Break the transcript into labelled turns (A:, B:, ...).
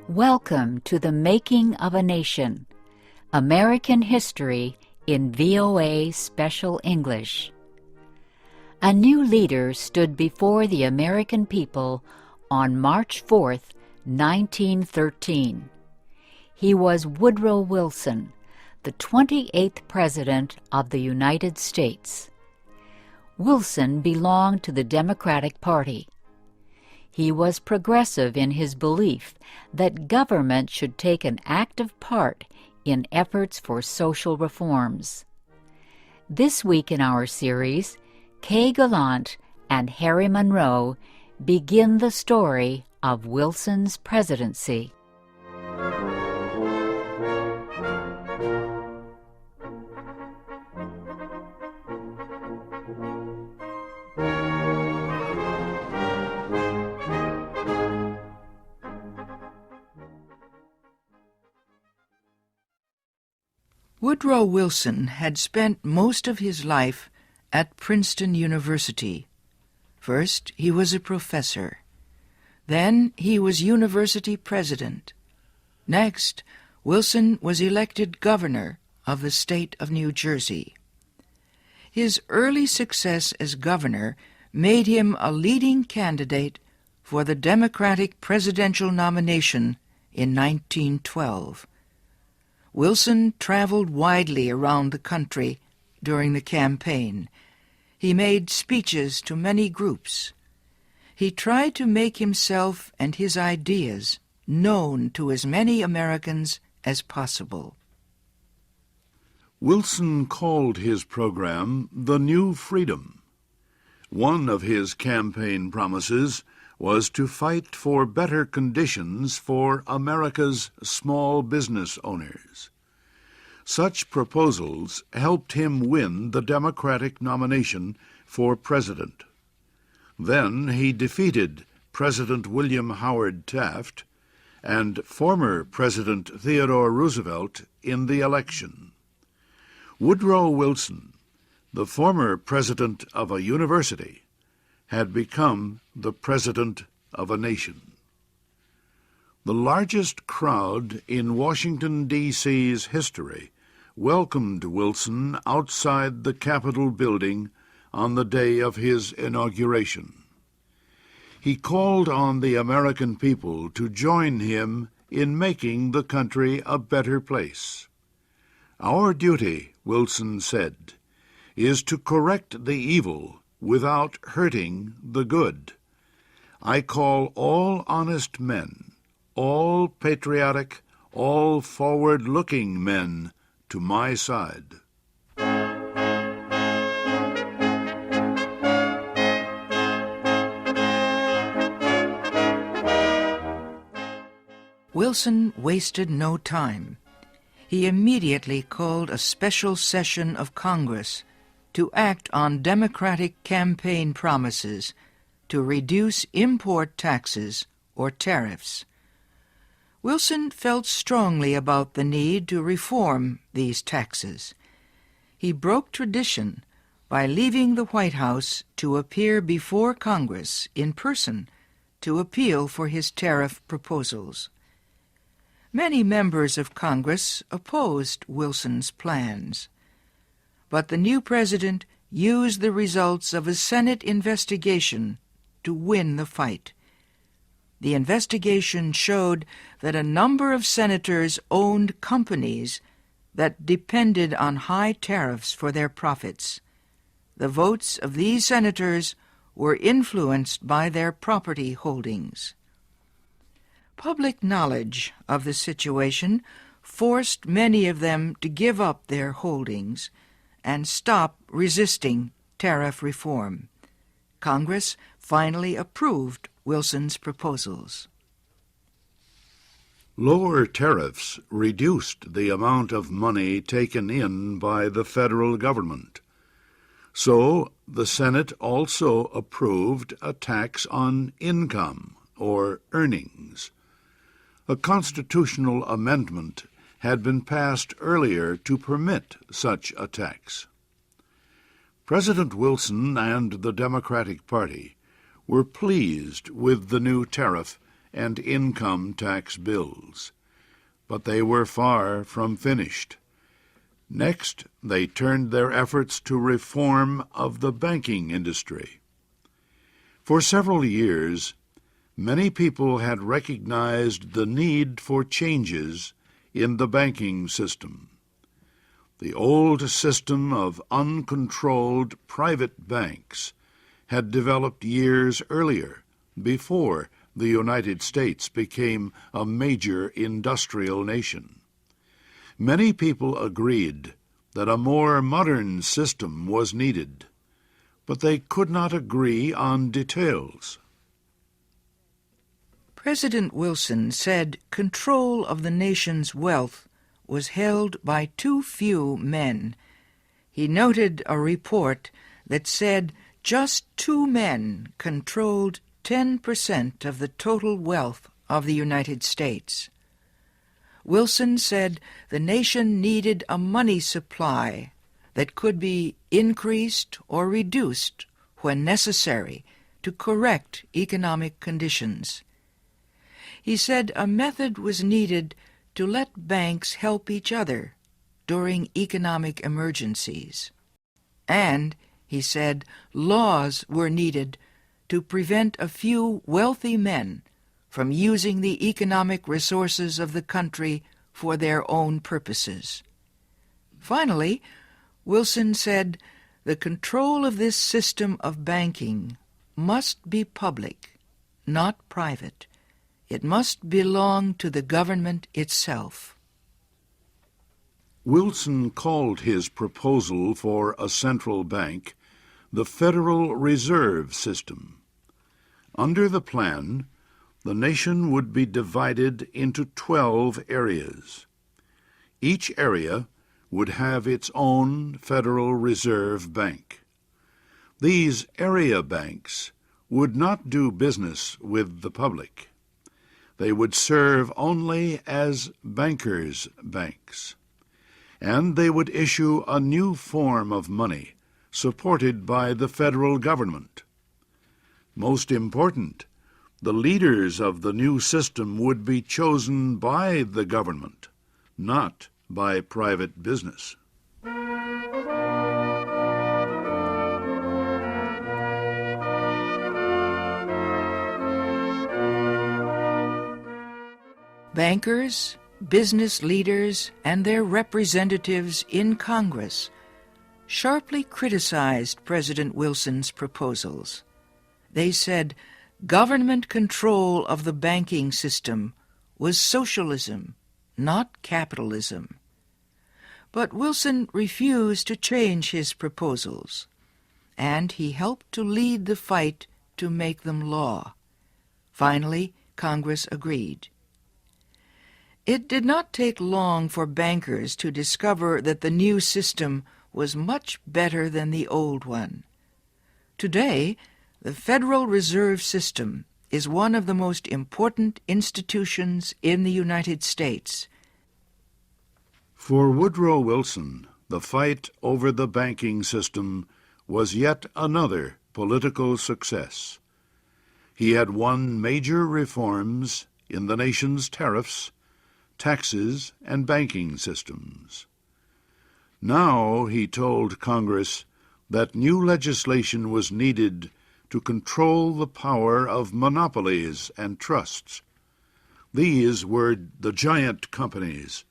A: Welcome to the Making of a Nation, American History in VOA Special English. A new leader stood before the American people on March 4th, 1913. He was Woodrow Wilson, the 28th President of the United States. Wilson belonged to the Democratic Party. He was progressive in his belief that government should take an active part in efforts for social reforms. This week in our series, Kay Gallant and Harry Monroe begin the story of Wilson's presidency.
B: Woodrow Wilson had spent most of his life at Princeton University. First, he was a professor. Then, he was university president. Next, Wilson was elected governor of the state of New Jersey. His early success as governor made him a leading candidate for the Democratic presidential nomination in 1912. Wilson traveled widely around the country during the campaign. He made speeches to many groups. He tried to make himself and his ideas known to as many Americans as possible.
C: Wilson called his program the New Freedom. One of his campaign promises was to fight for better conditions for America's small business owners. Such proposals helped him win the Democratic nomination for president. Then he defeated President William Howard Taft and former President Theodore Roosevelt in the election. Woodrow Wilson, the former president of a university, had become the president of a nation. The largest crowd in Washington, D.C.'s history welcomed Wilson outside the Capitol building on the day of his inauguration. He called on the American people to join him in making the country a better place. "Our duty," Wilson said, "is to correct the evil without hurting the good. I call all honest men, all patriotic, all forward-looking men to my side."
B: Wilson wasted no time. He immediately called a special session of Congress to act on Democratic campaign promises to reduce import taxes or tariffs. Wilson felt strongly about the need to reform these taxes. He broke tradition by leaving the White House to appear before Congress in person to appeal for his tariff proposals. Many members of Congress opposed Wilson's plans, but the new president used the results of a Senate investigation to win the fight. The investigation showed that a number of senators owned companies that depended on high tariffs for their profits. The votes of these senators were influenced by their property holdings. Public knowledge of the situation forced many of them to give up their holdings and stop resisting tariff reform. Congress finally approved Wilson's proposals.
C: Lower tariffs reduced the amount of money taken in by the federal government. So the Senate also approved a tax on income or earnings. A constitutional amendment had been passed earlier to permit such a tax. President Wilson and the Democratic Party were pleased with the new tariff and income tax bills. But they were far from finished. Next, they turned their efforts to reform of the banking industry. For several years, many people had recognized the need for changes in the banking system. The old system of uncontrolled private banks had developed years earlier, before the United States became a major industrial nation. Many people agreed that a more modern system was needed, but they could not agree on details.
B: President Wilson said control of the nation's wealth was held by too few men. He noted a report that said just 2 men controlled 10% of the total wealth of the United States. Wilson said the nation needed a money supply that could be increased or reduced when necessary to correct economic conditions. He said a method was needed to let banks help each other during economic emergencies. And, he said, laws were needed to prevent a few wealthy men from using the economic resources of the country for their own purposes. Finally, Wilson said the control of this system of banking must be public, not private. It must belong to the government itself.
C: Wilson called his proposal for a central bank the Federal Reserve System. Under the plan, the nation would be divided into 12 areas. Each area would have its own Federal Reserve Bank. These area banks would not do business with the public. They would serve only as bankers' banks, and they would issue a new form of money supported by the federal government. Most important, the leaders of the new system would be chosen by the government, not by private business.
B: Bankers, business leaders, and their representatives in Congress sharply criticized President Wilson's proposals. They said government control of the banking system was socialism, not capitalism. But Wilson refused to change his proposals, and he helped to lead the fight to make them law. Finally, Congress agreed. It did not take long for bankers to discover that the new system was much better than the old one. Today, the Federal Reserve System is one of the most important institutions in the United States.
C: For Woodrow Wilson, the fight over the banking system was yet another political success. He had won major reforms in the nation's tariffs, taxes, and banking systems. Now he told Congress that new legislation was needed to control the power of monopolies and trusts. These were the giant companies